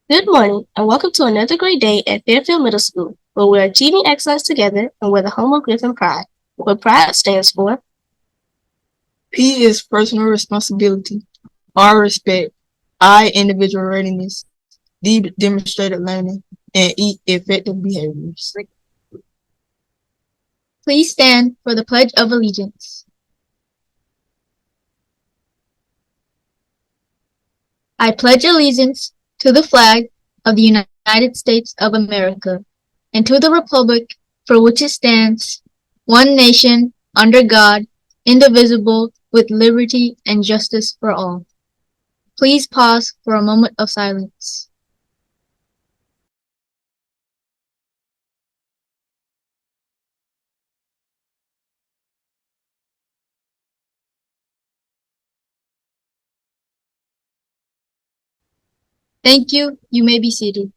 Good morning, and welcome to another great day at Fairfield Middle School, where we're achieving excellence together and we're the home of grit and pride. What pride stands for. P is personal responsibility. R, respect. I, individual readiness. D, demonstrated learning. And E, effective behaviors. Please stand for the Pledge of Allegiance. I pledge allegiance to the flag of the United States of America and to the republic for which it stands, one nation, under God, indivisible, with liberty and justice for all. Please pause for a moment of silence. Thank you. You may be seated.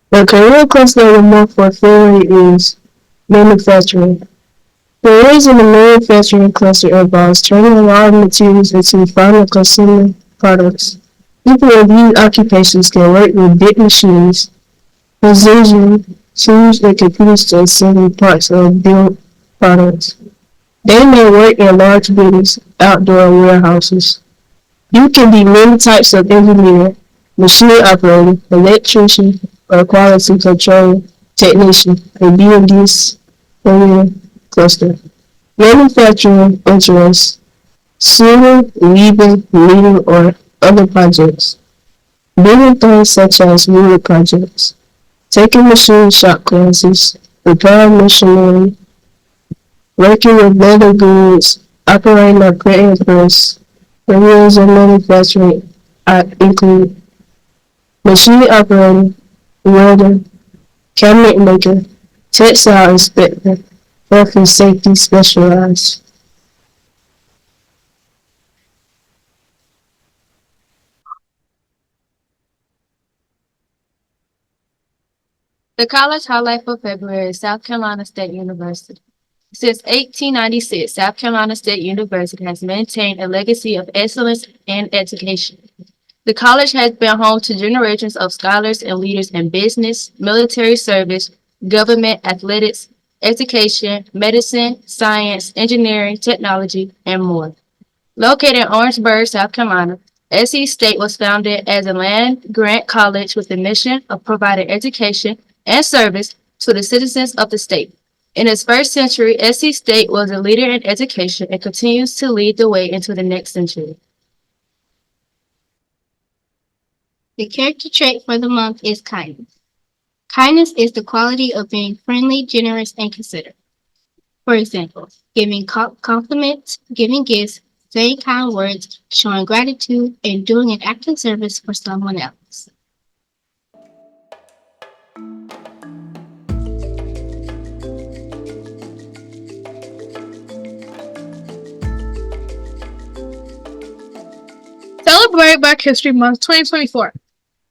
The career cluster of the month for February is manufacturing. Careers in the manufacturing cluster involves turning raw materials into final consumer products. People in these occupations can work with big machines, precision tools, and computers to assemble parts of built products. They may work in large buildings, outdoor warehouses. You can be many types of engineer, machine operator, electrician, or quality control technician and be in this career cluster. Manufacturing interests, sewing, weaving, knitting, or other projects. Building things such as wood projects. Taking machine shop classes, repairing machinery, working with leather goods, operating a printing press. Careers in manufacturing include machine operator, welder, cabinet maker, textile inspector, health and safety specialized. The college highlight for February is South Carolina State University. Since 1896, South Carolina State University has maintained a legacy of excellence in education. The college has been home to generations of scholars and leaders in business, military service, government, athletics, education, medicine, science, engineering, technology, and more. Located in Orangeburg, South Carolina, SC State was founded as a land-grant college with the mission of providing education and service to the citizens of the state. In its first century, SC State was a leader in education and continues to lead the way into the next century. The character trait for the month is kindness. Kindness is the quality of being friendly, generous, and considerate. For example, giving compliments, giving gifts, saying kind words, showing gratitude, and doing an act of service for someone else. Celebrate Black History Month 2024.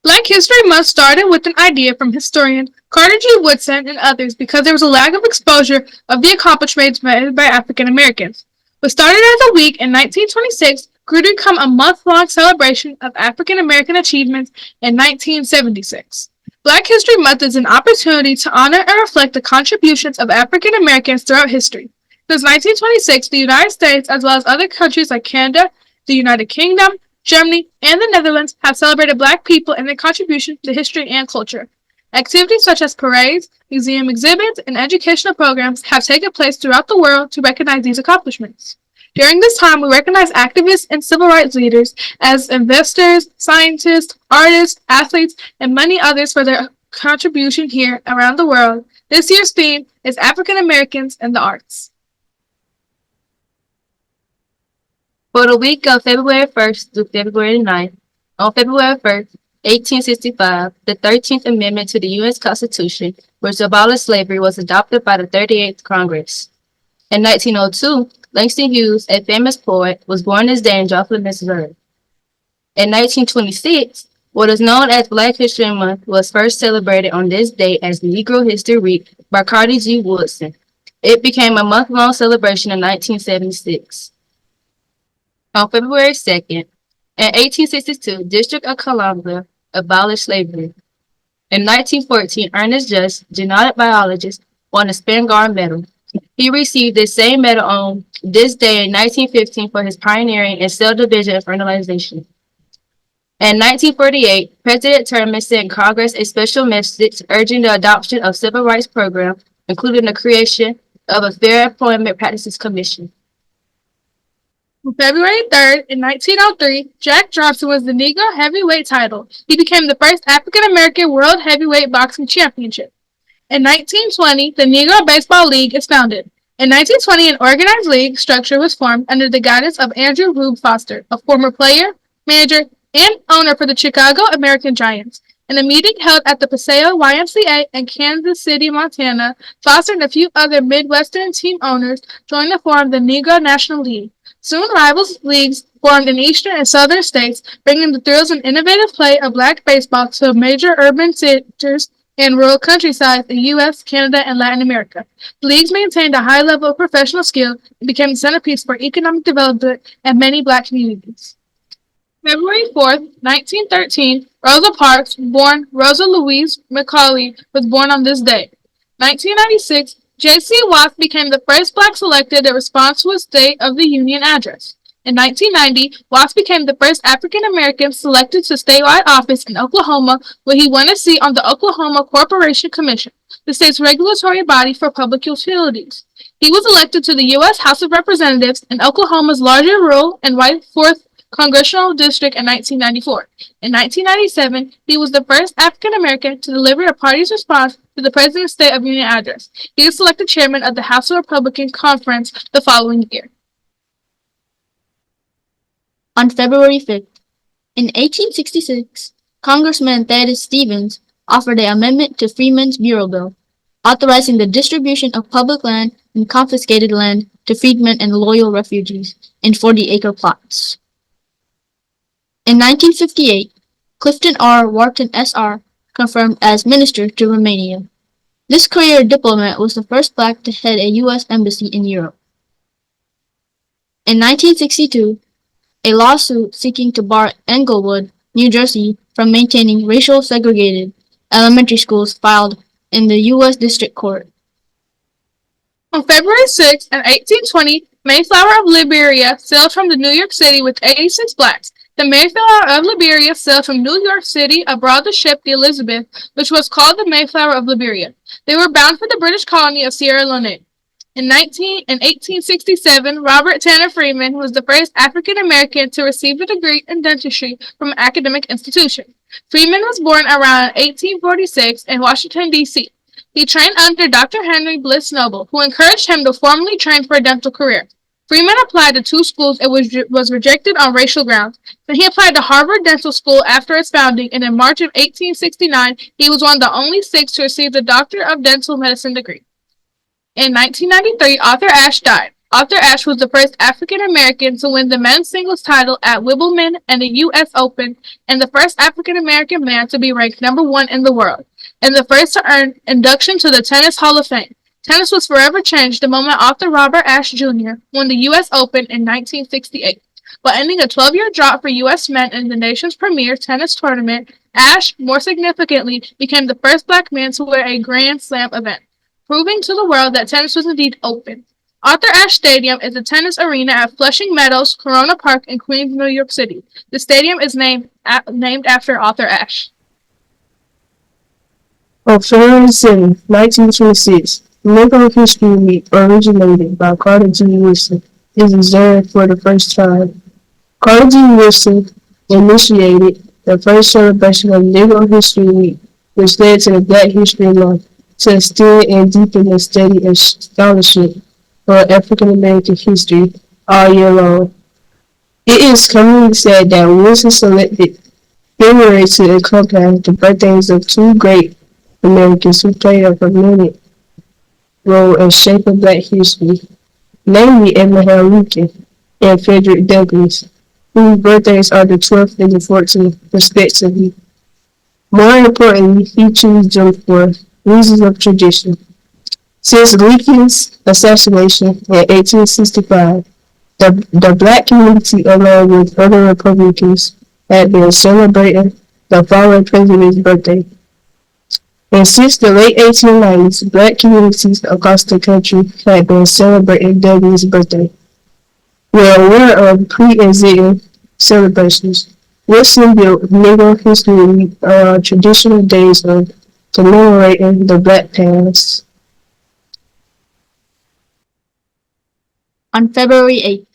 Black History Month started with an idea from historian Carter G. Woodson and others because there was a lack of exposure of the accomplishments made by African Americans. What started as a week in 1926 grew to become a month-long celebration of African American achievements in 1976. Black History Month is an opportunity to honor and reflect the contributions of African Americans throughout history. Since 1926, the United States, as well as other countries like Canada, the United Kingdom, Germany, and the Netherlands have celebrated Black people and their contribution to history and culture. Activities such as parades, museum exhibits, and educational programs have taken place throughout the world to recognize these accomplishments. During this time, we recognize activists and civil rights leaders as investors, scientists, artists, athletes, and many others for their contribution here around the world. This year's theme is African Americans and the Arts. For the week of February 1st through February 9th, on February 1st, 1865, the 13th Amendment to the U.S. Constitution, which abolished slavery, was adopted by the 38th Congress. In 1902, Langston Hughes, a famous poet, was born this day in Joplin, Missouri. In 1926, What is known as Black History Month was first celebrated on this day as Negro History Week by Carter G. Woodson. It became a month-long celebration in 1976. On February 2nd, in 1862, District of Columbia abolished slavery. In 1914, Ernest Just, genetic biologist, won the Spingarn Medal. He received the same medal on this day in 1915 for his pioneering in cell division and fertilization. In 1948, President Truman sent Congress a special message urging the adoption of civil rights programs, including the creation of a Fair Employment Practices Commission. On February 3rd, in 1903, Jack Johnson was the Negro heavyweight title. He became the first African American World Heavyweight Boxing Championship. In 1920, the Negro Baseball League is founded. In 1920, an organized league structure was formed under the guidance of Andrew Rube Foster, a former player, manager, and owner for the Chicago American Giants. In a meeting held at the Paseo YMCA in Kansas City, Montana, Foster and a few other Midwestern team owners joined to form the Negro National League. Soon rivals leagues formed in eastern and southern states, bringing the thrills and innovative play of black baseball to major urban centers and rural countryside in the U.S., Canada, and Latin America. The leagues maintained a high level of professional skill and became the centerpiece for economic development in many black communities. February 4th, 1913, Rosa Parks, born Rosa Louise McCauley, was born on this day. 1996, J.C. Watts became the first black selected in response to a State of the Union address. In 1990, Watts became the first African American selected to statewide office in Oklahoma, where he won a seat on the Oklahoma Corporation Commission, the state's regulatory body for public utilities. He was elected to the U.S. House of Representatives in Oklahoma's larger rural and white 4th Congressional District in 1994. In 1997, he was the first African American to deliver a party's response to the President's State of the Union address. He was selected chairman of the House of Republican Conference the following year. On February 5th, in 1866, Congressman Thaddeus Stevens offered an amendment to Freeman's Bureau Bill, authorizing the distribution of public land and confiscated land to freedmen and loyal refugees in 40-acre plots. In 1958, Clifton R. Wharton S.R. confirmed as minister to Romania. This career diplomat was the first black to head a U.S. embassy in Europe. In 1962, a lawsuit seeking to bar Englewood, New Jersey, from maintaining racial segregated elementary schools filed in the U.S. District Court. On February 6, 1820, Mayflower of Liberia sailed from New York City with 86 blacks. The Mayflower of Liberia sailed from New York City aboard the ship the Elizabeth, which was called the Mayflower of Liberia. They were bound for the British colony of Sierra Leone. In 1867, Robert Tanner Freeman was the first African American to receive a degree in dentistry from an academic institution. Freeman was born around 1846 in Washington, D.C. He trained under Dr. Henry Bliss Noble, who encouraged him to formally train for a dental career. Freeman applied to 2 schools and was rejected on racial grounds. Then he applied to Harvard Dental School after its founding, and in March of 1869, he was one of the only 6 to receive the Doctor of Dental Medicine degree. In 1993, Arthur Ashe died. Arthur Ashe was the first African American to win the men's singles title at Wimbledon and the U.S. Open, and the first African American man to be ranked number 1 in the world, and the first to earn induction to the Tennis Hall of Fame. Tennis was forever changed the moment Arthur Robert Ashe Jr. won the U.S. Open in 1968. While ending a 12-year drought for U.S. men in the nation's premier tennis tournament, Ashe, more significantly, became the first black man to wear a Grand Slam event, proving to the world that tennis was indeed open. Arthur Ashe Stadium is a tennis arena at Flushing Meadows, Corona Park in Queens, New York City. The stadium is named after Arthur Ashe. On February 7, 1926, Negro History Week, originated by Carter G. Woodson, is observed for the first time. Carter G. Woodson initiated the first celebration of Negro History Week, which led to the Black History Month, to extend and deepen the study and scholarship for African American history all year long. It is commonly said that Woodson selected February to accompany the birthdays of 2 great Americans who played a prominent role in shaping Black history, namely Abraham Lincoln and Frederick Douglass, whose birthdays are the 12th and the 14th, respectively. More importantly, he chose them for reasons of tradition. Since Lincoln's assassination in 1865, the black community, along with other Republicans, had been celebrating the fallen president's birthday. And since the late 1890s, black communities across the country had been celebrating W's birthday. We're aware of pre-existing celebrations. Wilson built Negro History Week around traditional days of commemorating the black past. On February 8th,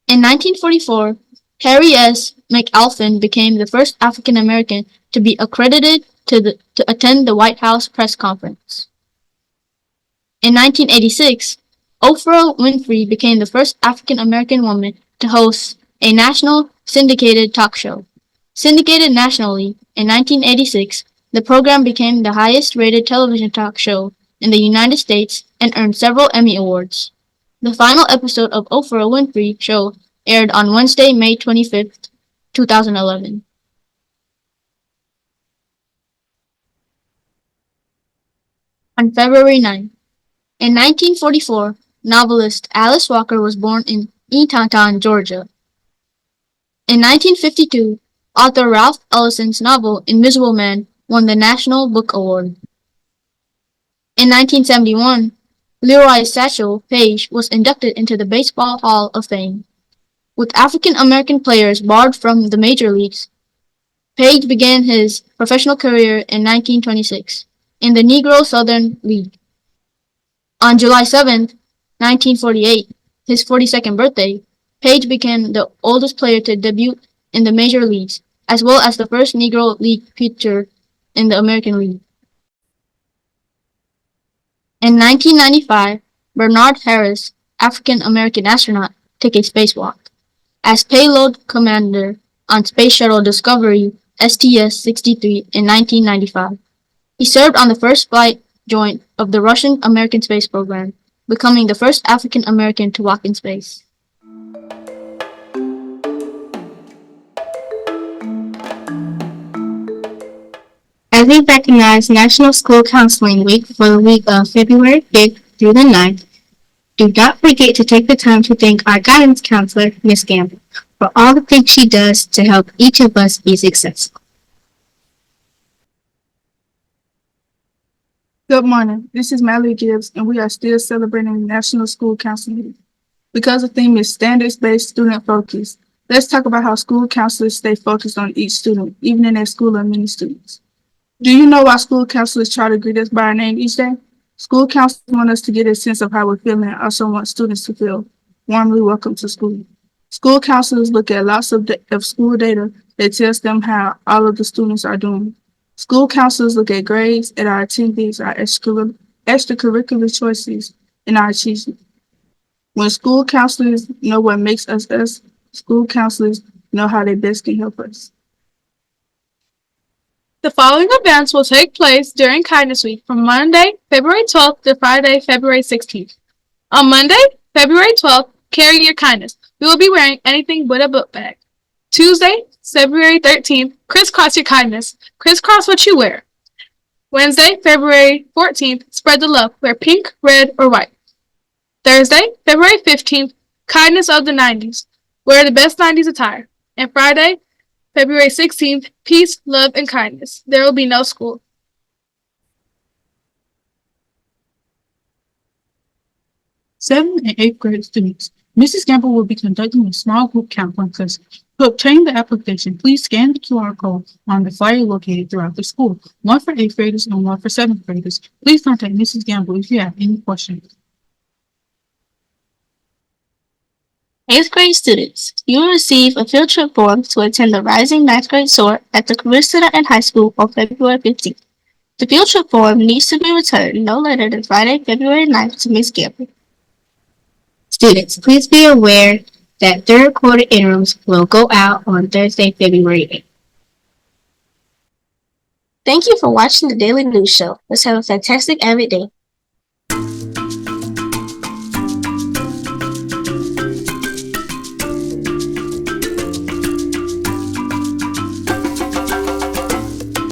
in 1944, Harry S. McAlpin became the first African American to be accredited to attend the White House press conference. In 1986, Oprah Winfrey became the first African American woman to host a national syndicated talk show. Syndicated nationally in 1986, the program became the highest rated television talk show in the United States and earned several Emmy Awards. The final episode of Oprah Winfrey Show aired on Wednesday, May 25th, 2011. On February 9th, in 1944, novelist Alice Walker was born in Eatonton, Georgia. In 1952, author Ralph Ellison's novel Invisible Man won the National Book Award. In 1971, Leroy Satchel Paige was inducted into the Baseball Hall of Fame. With African American players barred from the major leagues, Paige began his professional career in 1926 in the Negro Southern League. On July 7, 1948, his 42nd birthday, Paige became the oldest player to debut in the major leagues, as well as the first Negro League pitcher in the American League. In 1995, Bernard Harris, African American astronaut, took a spacewalk as payload commander on Space Shuttle Discovery STS-63 in 1995. He served on the first flight joint of the Russian-American space program, becoming the first African American to walk in space. As we recognize National School Counseling Week for the week of February 5th through the 9th, do not forget to take the time to thank our guidance counselor, Ms. Gamble, for all the things she does to help each of us be successful. Good morning. This is Mallory Gibbs, and we are still celebrating National School Counseling Week. Because the theme is standards-based student focus, let's talk about how school counselors stay focused on each student, even in their school of many students. Do you know why school counselors try to greet us by our name each day? School counselors want us to get a sense of how we're feeling and also want students to feel warmly welcome to school. School counselors look at lots of school data that tells them how all of the students are doing. School counselors look at grades, at our attendance, our extracurricular choices, and our achievement. When school counselors know what makes us us, school counselors know how they best can help us. The following events will take place during Kindness Week from Monday, February 12th to Friday, February 16th. On Monday, February 12th, carry your kindness. We will be wearing anything but a book bag. Tuesday, February 13th, crisscross your kindness. Crisscross what you wear. Wednesday, February 14th, spread the love. Wear pink, red, or white. Thursday, February 15th, kindness of the 90s. Wear the best 90s attire. And Friday, February 16th, peace, love, and kindness. There will be no school. 7th and 8th grade students, Mrs. Gamble will be conducting a small group counseling session. To obtain the application, please scan the QR code on the flyer located throughout the school, one for 8th graders and one for 7th graders. Please contact Mrs. Gamble if you have any questions. 8th grade students, you will receive a field trip form to attend the Rising 9th grade SOAR at the Career Center and High School on February 15th. The field trip form needs to be returned no later than Friday, February 9th to Ms. Gamble. Students, please be aware that third quarter interims will go out on Thursday, February 8th. Thank you for watching the Daily News Show. Let's have a fantastic Avid day.